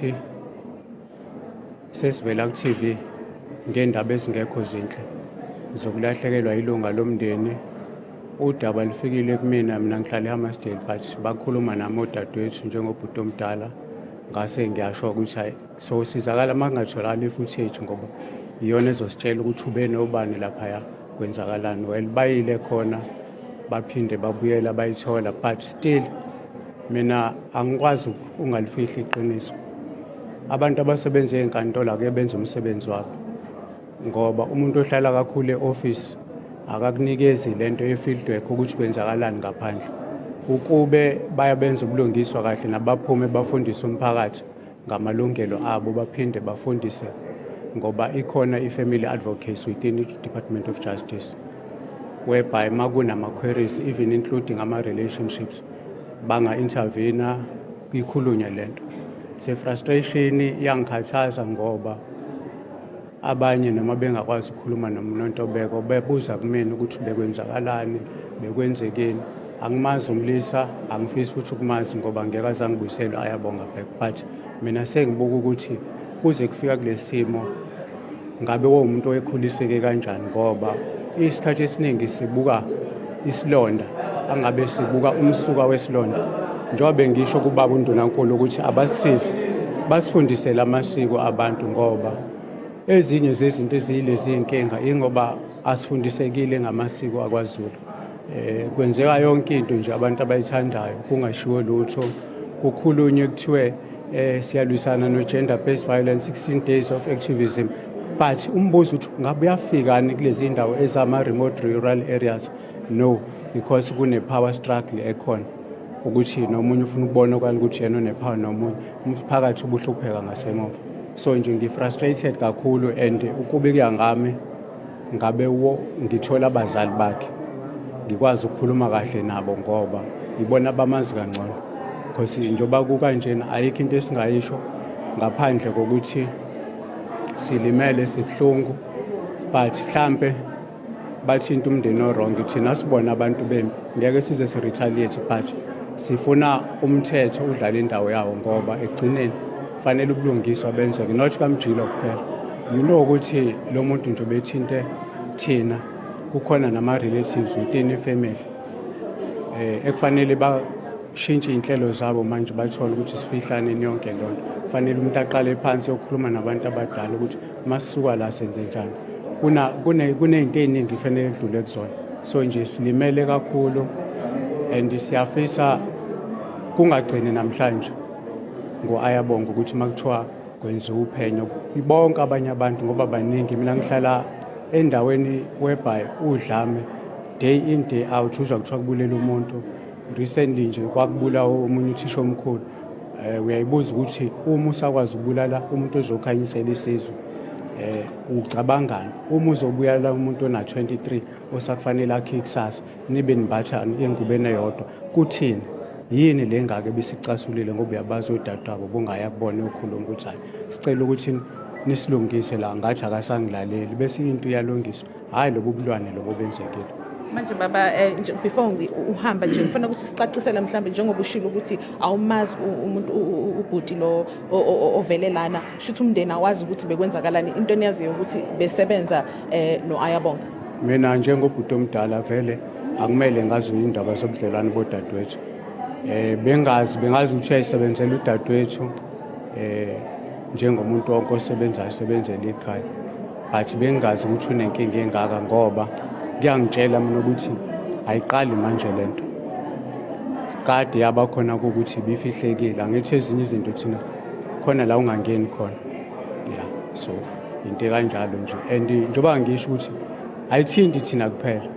ukuthi sesivela ku-TV ngendaba ezingekho zinhle zokulahlekelwa ilunga lomndeni. Udaba lifikile kumina, mina ngihlala eHammersdale, but bakhuluma nami odadewethu njengobhuti omdala. Ngase ngiyasho ukuthi hayi sosizakala uma kungatholakali i-footage ngoba iyona ezositshela ukuthi ube nobani laphaya kwenzakalani. Well, bayile khona baphinde babuyela bayithola, but still mina angikwazi ungalifihli iqiniso. Abantu abasebenza ezinkantolo ake benza umsebenzi wabo, ngoba umuntu ohlala kakhulu e-office akakunikezi lento ye-field work ukuthi kwenzakalani ngaphandle. Ukube bayabenza ubulungiswa kahle nabaphume bafundise umphakathi ngamalungelo abo, baphinde bafundise ngoba ikhona i-family advocates within the Department of Justice whereby makunama-queries even including ama-relationships banga-intervene ikhulunywe lento. Se-frustration iyangikhathaza ngoba abanye noma bengakwazi ukukhuluma noMnontobeko bebuza kumina ukuthi bekwenzakalani, bekwenzekeni. Angimazi uMlisa, angifisi futhi ukumazi ngoba ngeke azangibuyiselwe Ayabonga back, but mina sengibuka ukuthi kuze kufika kulesimo ngabe umuntu oyekhuliseke kanjani, ngoba isikhathi esiningi sibuka isilonda angabe sibuka umsuka wesilonda. Njengoba ngisho kubaba uNdunankulu ukuthi abasize basifundisele amasiko abantu, ngoba ezinye zezinto eziyilezi inkinga ingoba asifundisekile ngamasiko akwaZulu. Kwenzeka yonke into nje abantu abayithandayo kungashiwo lutho, kukhulunywe kuthiwe siyalwisana no-gender based violence, 16 days of activism, but umbuzo uthi ngabe uyafikani kulezi ndawo ezama-remote rural areas? No, because kune-power struggle ekhona ukuthi nomunye ufuna ukubona kwali ukuthi yena une-power nomunye umphakathi ubuhlupheka ngasemuva. So nje ngi-frustrated kakhulu, and ukube kuyangami ngabe ngithola abazali bakhe ngikwazi ukukhuluma kahle nabo ngoba ibona abamazi kangcono, because njengoba kukanjena ayikho into esingayisho ngaphandle kokuthi silimele sibuhlungu, but mhlambe bathinta umndeni orongi. Thina sibona abantu bempi ngeke size si-retaliate, but sifuna umthetho udlala indawo yawo ngoba ekugcineni fanele ubulungiswa benzeke, not kaMjilo kuphela. You know ukuthi lo muntu nje bethinte thina, kukhona nama-relatives within i-family ekufanele bashintshe iy'nhlelo zabo manje bathole ukuthi sifihlane yonke lonto. Kufanele umuntu aqale phansi yokukhuluma nabantu abadala ukuthi masisuka la senze njani. Kuney'nto ey'ningi kufanele kudlule kuzona. So nje silimele kakhulu, and siyafisa kungagcini namhlanje ngo-Ayabonga ukuthi makuthiwa kwenziwa uphenyo bonke abanye abantu, ngoba baningi. Mina ngihlala endaweni whereby udlame day in day out uzwa kuthiwa kubulela umuntu. Recently nje kwakubula omunye uthisha omkhulu. Uyayibuza ukuthi uma usakwazi ukubulala umuntu ozokhanyisela isizwe ucabangani? Uma uzobuyala umuntu ona-23 osakufanele akhe ikusasa nibe nibathani engubeni eyodwa, kuthini? Yini le ngake bisicasulile ngoba uyabazi odadewabo bongaya kubona ukhuluma ukuthi hayi sicela ukuthi nisilungise la, ngathi akasangilaleli, bese into iyalungiswa. Hayi lobu bulwane lobo benzekile manje. Baba, before uhamba nje ngifuna ukuthi sicacisele mhlambe njengoba ushilo ukuthi awumazi umuntu ubhuti lo ovelelana, shuthi umndeni awazi ukuthi bekwenzakalani, into eniyaziyo ukuthi besebenza no-Ayabonga. Mina njengobhuti omdala vele akumele ngazi indaba zobudlelwane bodadewethu. Bengazi ukuthi uyayisebenzela udadewethu njengomuntu wonke osebenzayo esebenzela ikhaya, but bengazi ukuthi unenkinga engaka ngoba kuyangitshela mina ukuthi ayiqali manje lento, kade yabakhona ukuthi bifihlekile. Angithi ezinye izinto thina khona la ungangeni khona, yeah. So into kanjalo nje, and njengoba ngisho ukuthi ayithinti thina kuphela,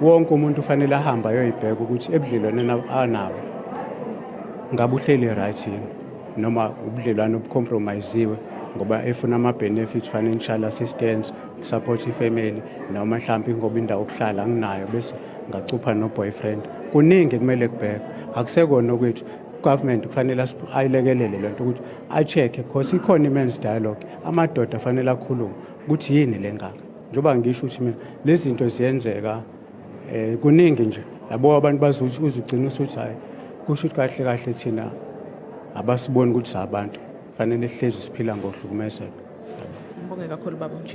wonke umuntu ufanele ahamba ayoyibheka ukuthi ebudlelwaneni anabo ngabe uhleli right yini, noma ubudlelwane obucompromisewe ngoba efuna ama-benefits, financial assistance, ukusupport ifamily, noma mhlawumbe ngoba indawo okuhlala anginayo bese ngacupha no-boyfriend. Kuningi kumele kubhekwe, akusekona kwethu. Government kufanele ayilekelele lento ukuthi a-check-e, because ikhona i-men's dialogue, amadoda afanele akhulume ukuthi yini le ngaka. Njengoba ngisho ukuthi mina lezi zinto ziyenzeka kuningi nje, yabo abantu bazuthi uzugcina usuthi hayi kusho ukuthi kahle kahle thina abasiboni ukuthi abantu fanele sihlezi siphila ngohlukumezeka. Ngibonge kakhulu baba.